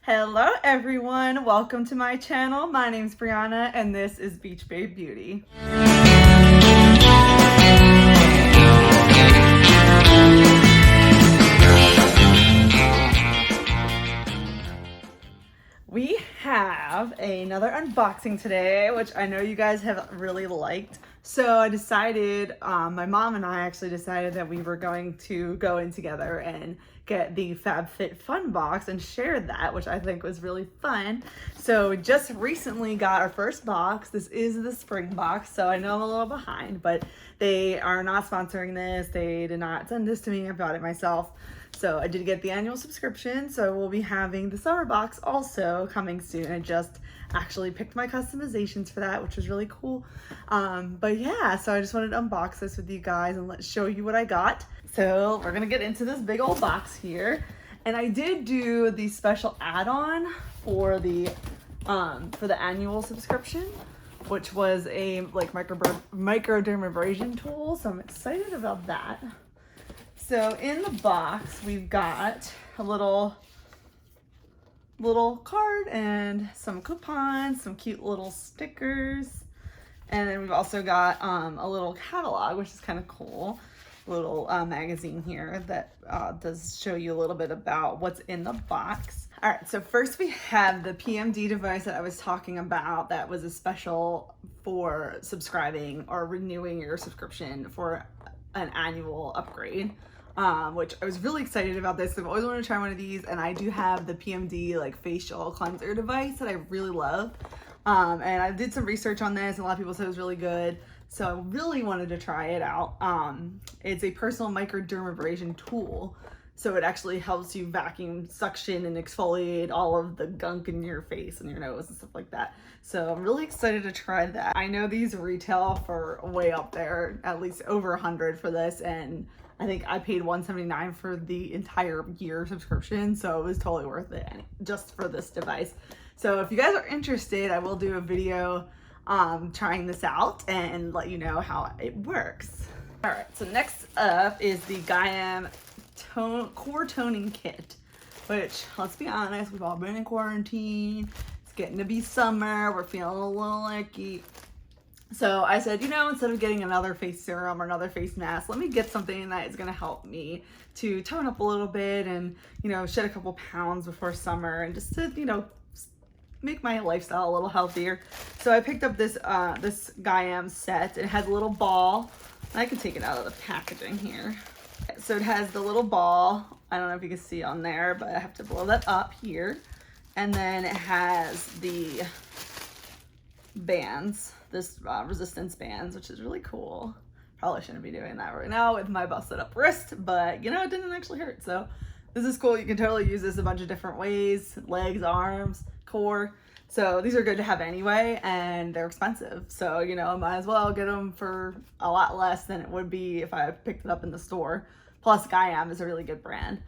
Hello everyone, welcome to my channel. My name's Brianna and this is Beach Babe Beauty. We have another unboxing today, which I know you guys have really liked. So I decided, my mom and I actually decided that we were going to go in together and get the FabFitFun box and share that, which I think was really fun. So we just recently got our first box. This is the spring box, so I know I'm a little behind, but they are not sponsoring this. They did not send this to me. I bought it myself. So I did get the annual subscription, so we'll be having the summer box also coming soon. I just actually picked my customizations for that, which was really cool. But yeah, so I just wanted to unbox this with you guys and let's show you what I got. So we're gonna get into this big old box here. And I did do the special add-on for the annual subscription, which was a like microdermabrasion tool. So I'm excited about that. So in the box, we've got a little card and some coupons, some cute little stickers. And then we've also got a little catalog, which is kind of cool. A little magazine here that does show you a little bit about what's in the box. All right, so first we have the PMD device that I was talking about that was a special for subscribing or renewing your subscription for an annual upgrade. Which I was really excited about this. I've always wanted to try one of these, and I do have the PMD like facial cleanser device that I really love. And I did some research on this, and a lot of people said it was really good. So I really wanted to try it out. It's a personal microdermabrasion tool. So it actually helps you vacuum, suction, and exfoliate all of the gunk in your face and your nose and stuff like that. So I'm really excited to try that. I know these retail for way up there, at least over 100 for this, and I think I paid $179 for the entire year subscription, so it was totally worth it just for this device. So if you guys are interested, I will do a video trying this out and let you know how it works. All right, so next up is the 𝘗𝘕𝘊𝘚 Core Toning Kit, which, let's be honest, we've all been in quarantine. It's getting to be summer. We're feeling a little icky. So I said, you know, instead of getting another face serum or another face mask, let me get something that is going to help me to tone up a little bit and, you know, shed a couple pounds before summer and just to, you know, make my lifestyle a little healthier. So I picked up this this 𝘗𝘕 set. It has a little ball. I can take it out of the packaging here. So it has the little ball. I don't know if you can see on there, but I have to blow that up here. And then it has the bands, this resistance bands, which is really cool. Probably shouldn't be doing that right now with my busted up wrist, but you know, it didn't actually hurt. So this is cool. You can totally use this a bunch of different ways, legs, arms, core. So these are good to have anyway, and they're expensive. So, you know, I might as well get them for a lot less than it would be if I picked it up in the store. Plus 𝘗𝘕 is a really good brand.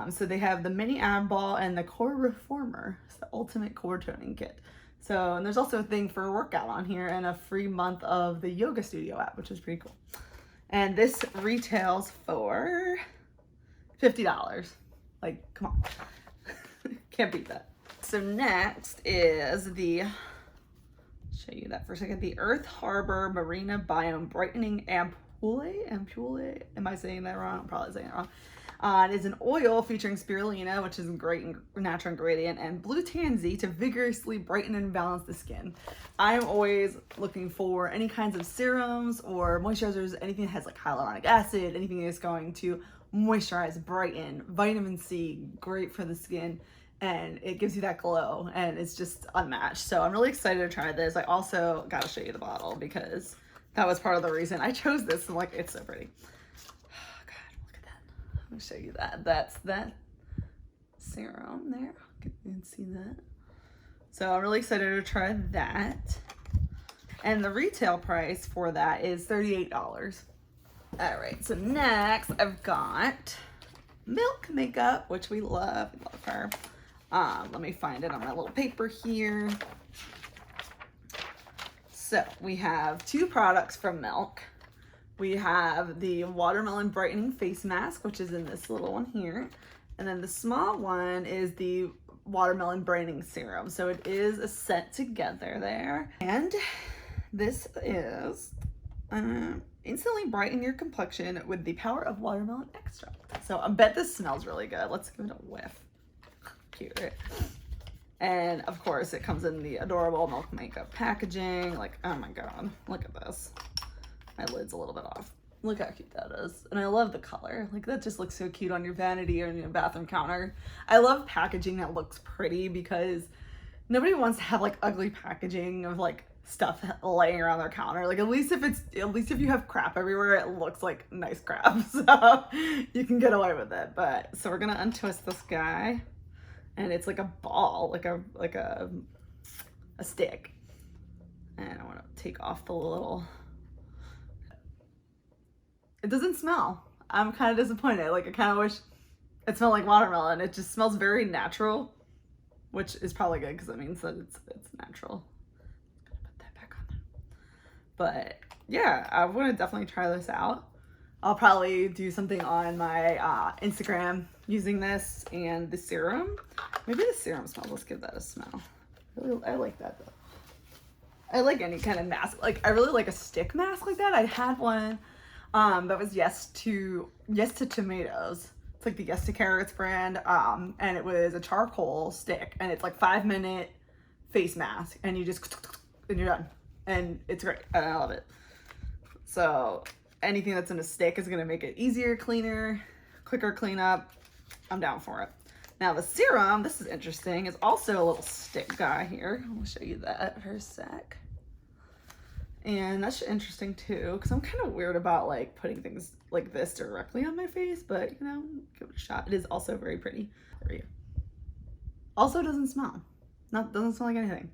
So they have the mini ab ball and the core reformer. It's the ultimate core toning kit. So, and there's also a thing for a workout on here and a free month of the yoga studio app, which is pretty cool. And this retails for $50. Like, come on. Can't beat that. So next is the, show you that for a second, the Earth Harbor Marina Biome Brightening Ampoule. Am I saying that wrong? I'm probably saying it wrong. It is an oil featuring spirulina, which is a great natural ingredient, and blue tansy to vigorously brighten and balance the skin. I'm always looking for any kinds of serums or moisturizers, anything that has like hyaluronic acid, anything that's going to moisturize, brighten, vitamin C, great for the skin, and it gives you that glow, and it's just unmatched. So I'm really excited to try this. I also got to show you the bottle because that was part of the reason I chose this. I'm like, it's so pretty. Let me show you that. That's that serum there. You can see that. So I'm really excited to try that. And the retail price for that is $38. All right, so next I've got Milk makeup, which we love. We love her. Let me find it on my little paper here. So we have two products from Milk. We have the Watermelon Brightening Face Mask, which is in this little one here. And then the small one is the watermelon brightening serum. So it is a set together there. And this is instantly brighten your complexion with the power of watermelon extract. So I bet this smells really good. Let's give it a whiff. Cute, right? And of course it comes in the adorable Milk Makeup packaging. Like, oh my god, look at this. My lid's a little bit off. Look how cute that is. And I love the color. Like, that just looks so cute on your vanity or on your bathroom counter. I love packaging that looks pretty because nobody wants to have like ugly packaging of like stuff laying around their counter. Like, at least if you have crap everywhere, it looks like nice crap. So you can get away with it. But so we're gonna untwist this guy, and it's like a ball, like a stick. And I want to take off the little. It doesn't smell. I'm kind of disappointed. Like, I kind of wish it smelled like watermelon. It just smells very natural, which is probably good because it means that it's natural. I'm gonna put that back on there. But yeah, I want to definitely try this out. I'll probably do something on my Instagram using this and the serum. Maybe the serum smells. Let's give that a smell. I like that though. I like any kind of mask. Like, I really like a stick mask like that. I had one that was Yes to Tomatoes. It's like the Yes to Carrots brand, and it was a charcoal stick, and it's like 5-minute face mask, and you just and you're done, and it's great, and I love it. So anything that's in a stick is gonna make it easier, cleaner, quicker cleanup. I'm down for it. Now the serum, this is interesting, is also a little stick guy here. I'll show you that for a sec. And that's interesting too, because I'm kind of weird about like putting things like this directly on my face, but you know, give it a shot. It is also very pretty. There we go. Also doesn't smell. Doesn't smell like anything.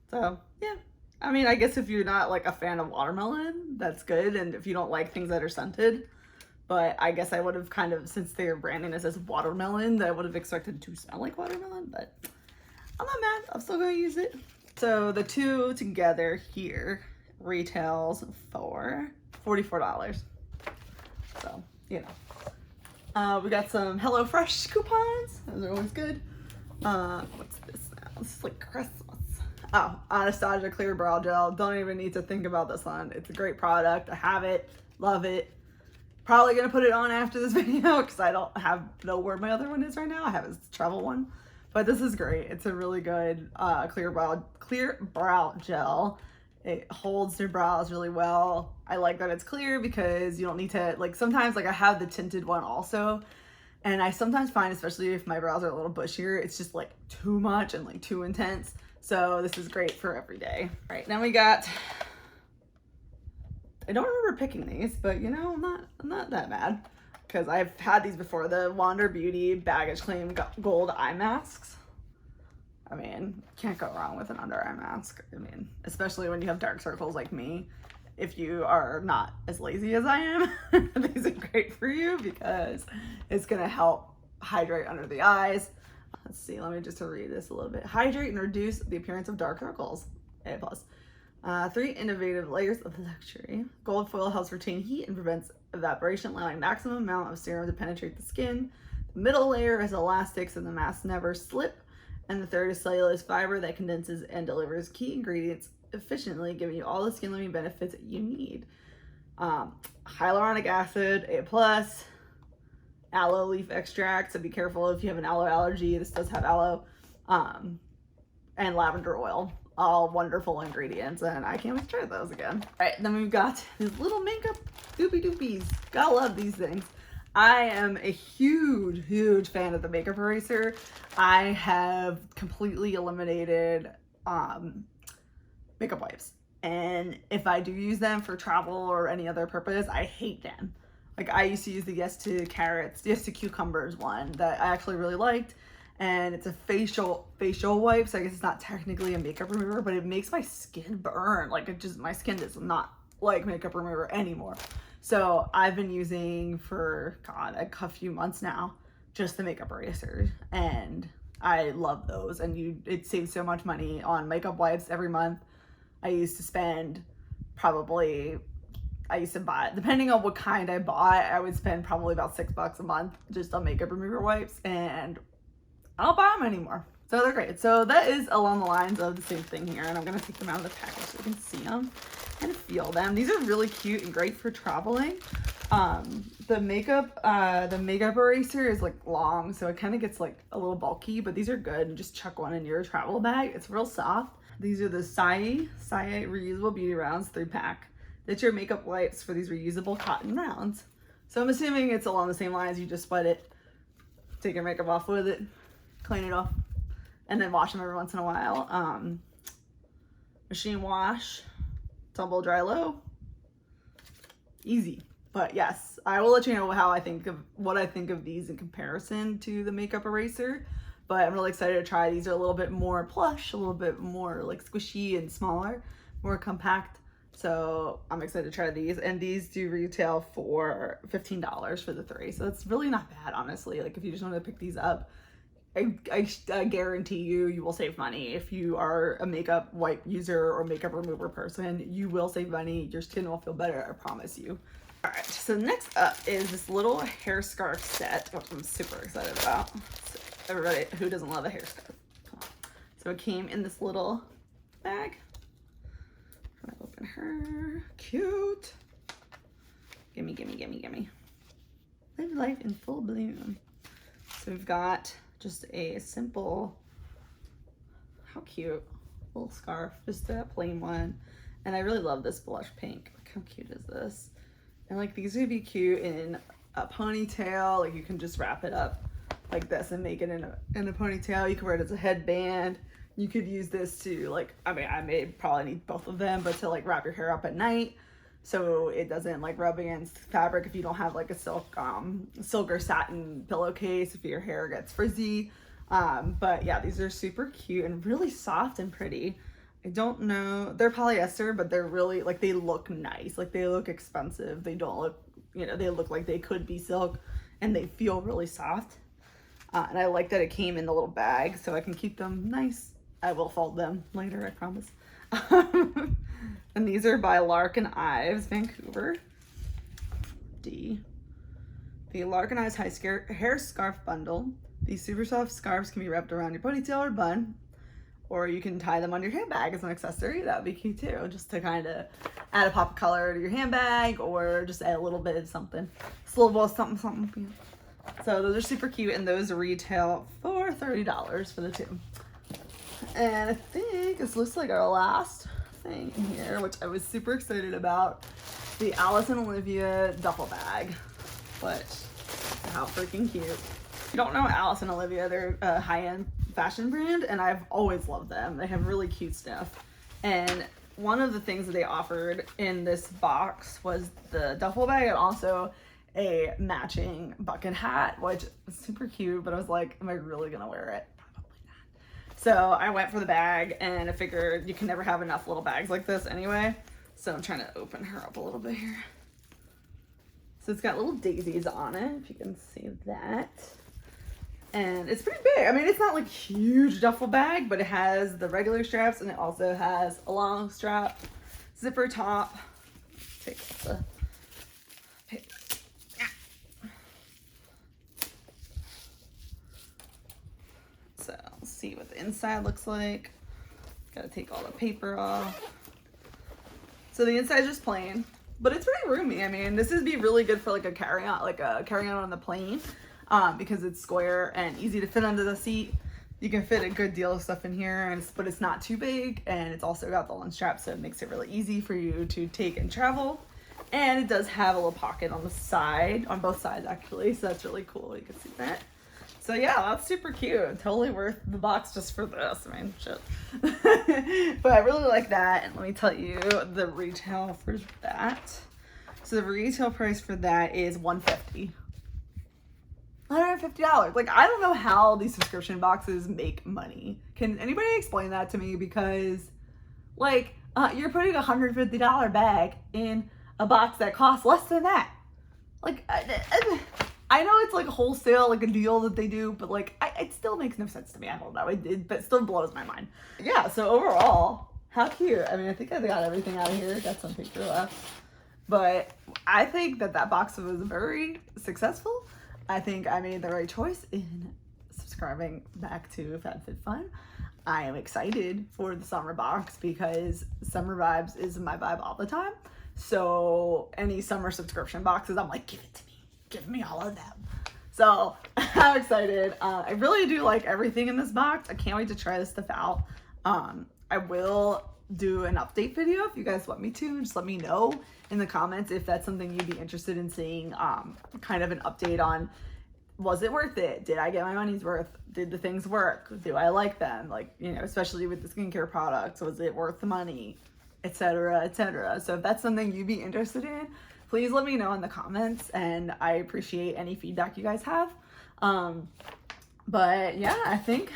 So yeah. I mean, I guess if you're not like a fan of watermelon, that's good. And if you don't like things that are scented, but I guess I would have kind of, since they're branding this as watermelon, that I would have expected to smell like watermelon, but I'm not mad. I'm still gonna use it. So the two together here retails for $44. So, you know. We got some HelloFresh coupons. Those are always good. What's this now? This is like Christmas. Oh, Anastasia Clear Brow Gel. Don't even need to think about this one. It's a great product. I have it. Love it. Probably gonna put it on after this video because I don't know where my other one is right now. I have a travel one. But this is great. It's a really good clear brow gel. It holds your brows really well. I like that it's clear because you don't need to, like, sometimes, like, I have the tinted one also, and I sometimes find, especially if my brows are a little bushier, it's just like too much and like too intense. So this is great for every day. All right, now we got, I don't remember picking these, but you know, I'm not that mad. Because I've had these before, the Wander Beauty Baggage Claim Gold Eye Masks. I mean, can't go wrong with an under eye mask. I mean, especially when you have dark circles like me. If you are not as lazy as I am, these are great for you because it's gonna help hydrate under the eyes. Let's see, let me just read this a little bit. Hydrate and reduce the appearance of dark circles. A+. 3 innovative layers of luxury. Gold foil helps retain heat and prevents evaporation, allowing maximum amount of serum to penetrate the skin. The middle layer is elastic so the masks never slip. And the third is cellulose fiber that condenses and delivers key ingredients efficiently, giving you all the skin living benefits that you need. Hyaluronic acid, A+, aloe leaf extract, so be careful if you have an aloe allergy. This does have aloe, and lavender oil. All wonderful ingredients, and I can't wait to try those again. All right, then we've got these little makeup doopies. Gotta love these things. I am a huge fan of the makeup eraser. I have completely eliminated makeup wipes, and if I do use them for travel or any other purpose, I hate them. Like, I used to use the Yes to Cucumbers one that I actually really liked. And it's a facial wipe, so I guess it's not technically a makeup remover, but it makes my skin burn. Like, my skin does not like makeup remover anymore. So I've been using for, God, a few months now, just the makeup eraser, and I love those. And it saves so much money on makeup wipes every month. I used to spend buy, depending on what kind I bought, I would spend probably about $6 a month just on makeup remover wipes, and I don't buy them anymore. So they're great. So that is along the lines of the same thing here. And I'm going to take them out of the package so you can see them and feel them. These are really cute and great for traveling. The makeup eraser is like long, so it kind of gets like a little bulky, but these are good. And just chuck one in your travel bag. It's real soft. These are the 𝘗𝘖 reusable beauty rounds 3-pack. That's your makeup wipes for these reusable cotton rounds. So I'm assuming it's along the same lines. You just wet it, take your makeup off with it, clean it off, and then wash them every once in a while. Machine wash, tumble dry low, easy. But yes, I will let you know what I think of these in comparison to the makeup eraser. But I'm really excited to try. These are a little bit more plush, a little bit more like squishy and smaller, more compact. So I'm excited to try these. And these do retail for $15 for the 3. So it's really not bad, honestly. Like if you just want to pick these up, I guarantee you will save money. If you are a makeup wipe user or makeup remover person, you will save money. Your skin will feel better, I promise you. All right, so next up is this little hair scarf set, which I'm super excited about. So everybody who doesn't love a hair scarf, come on. So it came in this little bag. I'm gonna open her. Cute. Gimme, gimme, gimme, gimme. Live life in full bloom. So we've got just a simple, how cute, little scarf, just a plain one. And I really love this blush pink. Look how cute is this? And like these would be cute in a ponytail. Like you can just wrap it up like this and make it in a ponytail. You can wear it as a headband. You could use this to like, I mean, I may probably need both of them, but to like wrap your hair up at night so it doesn't like rub against fabric if you don't have like a silk or satin pillowcase if your hair gets frizzy. But yeah, these are super cute and really soft and pretty. I don't know, they're polyester, but they're really like, they look nice. Like they look expensive. They don't look, you know, they look like they could be silk and they feel really soft. And I like that it came in the little bag so I can keep them nice. I will fold them later, I promise. And these are by Lark & Ives, Vancouver. The Lark & Ives hair scarf bundle. These super soft scarves can be wrapped around your ponytail or bun, or you can tie them on your handbag as an accessory. That would be cute too, just to kind of add a pop of color to your handbag, or just add a little bit of something. Just a little bit of something, something. So those are super cute, and those retail for $30 for the 2. And I think this looks like our last thing in here, which I was super excited about. The Alice and Olivia duffel bag. But how freaking cute. If you don't know Alice and Olivia, they're a high-end fashion brand, and I've always loved them. They have really cute stuff. And one of the things that they offered in this box was the duffel bag and also a matching bucket hat, which was super cute, but I was like, am I really gonna wear it? So I went for the bag, and I figured you can never have enough little bags like this anyway. So I'm trying to open her up a little bit here. So it's got little daisies on it, if you can see that. And it's pretty big. I mean, it's not like huge duffel bag, but it has the regular straps, and it also has a long strap, zipper top. Take the paper. So let's see what the inside looks like. Gotta take all the paper off. So the inside is just plain, but it's pretty roomy. I mean, this would be really good for like a carry-on on the plane, because it's square and easy to fit under the seat. You can fit a good deal of stuff in here, but it's not too big, and it's also got the long strap, so it makes it really easy for you to take and travel. And it does have a little pocket on the side, on both sides actually, so that's really cool. You can see that. So yeah, that's super cute. Totally worth the box just for this. I mean, shit. But I really like that. And let me tell you the retail for that. So the retail price for that is $150. $150. Like, I don't know how these subscription boxes make money. Can anybody explain that to me? Because, like, you're putting a $150 bag in a box that costs less than that. Like, I know it's like wholesale, like a deal that they do, but like, it still makes no sense to me. I don't know, but still blows my mind. Yeah, so overall, how cute. I mean, I think I got everything out of here. Got some paper left. But I think that box was very successful. I think I made the right choice in subscribing back to FabFitFun. I am excited for the summer box because summer vibes is my vibe all the time. So any summer subscription boxes, I'm like, give it to me. Give me all of them. So I'm excited. I really do like everything in this box. I can't wait to try this stuff out. I will do an update video if you guys want me to. Just let me know in the comments if that's something you'd be interested in seeing. Kind of an update on, was it worth it? Did I get my money's worth? Did the things work? Do I like them? Like, you know, especially with the skincare products, was it worth the money? Etc, etc. So if that's something you'd be interested in, please let me know in the comments, and I appreciate any feedback you guys have. But yeah, I think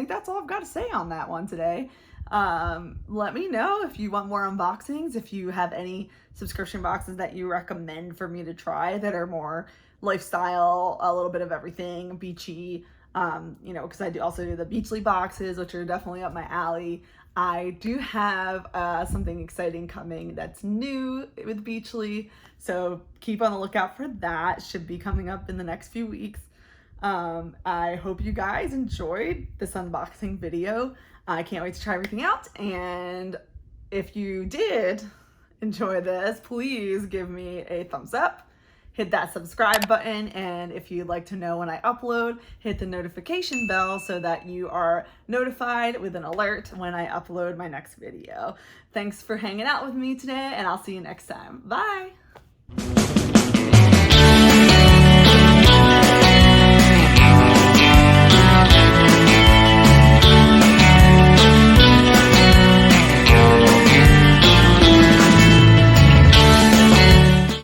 that's all I've got to say on that one today. Let me know if you want more unboxings, if you have any subscription boxes that you recommend for me to try that are more lifestyle, a little bit of everything, beachy, you know, because I do also do the Beachly boxes, which are definitely up my alley. I do have something exciting coming that's new with Beachly, so keep on the lookout for that. Should be coming up in the next few weeks. I hope you guys enjoyed this unboxing video. I can't wait to try everything out, and if you did enjoy this, please give me a thumbs up. Hit that subscribe button, and if you'd like to know when I upload, hit the notification bell so that you are notified with an alert when I upload my next video. Thanks for hanging out with me today, and I'll see you next time. Bye!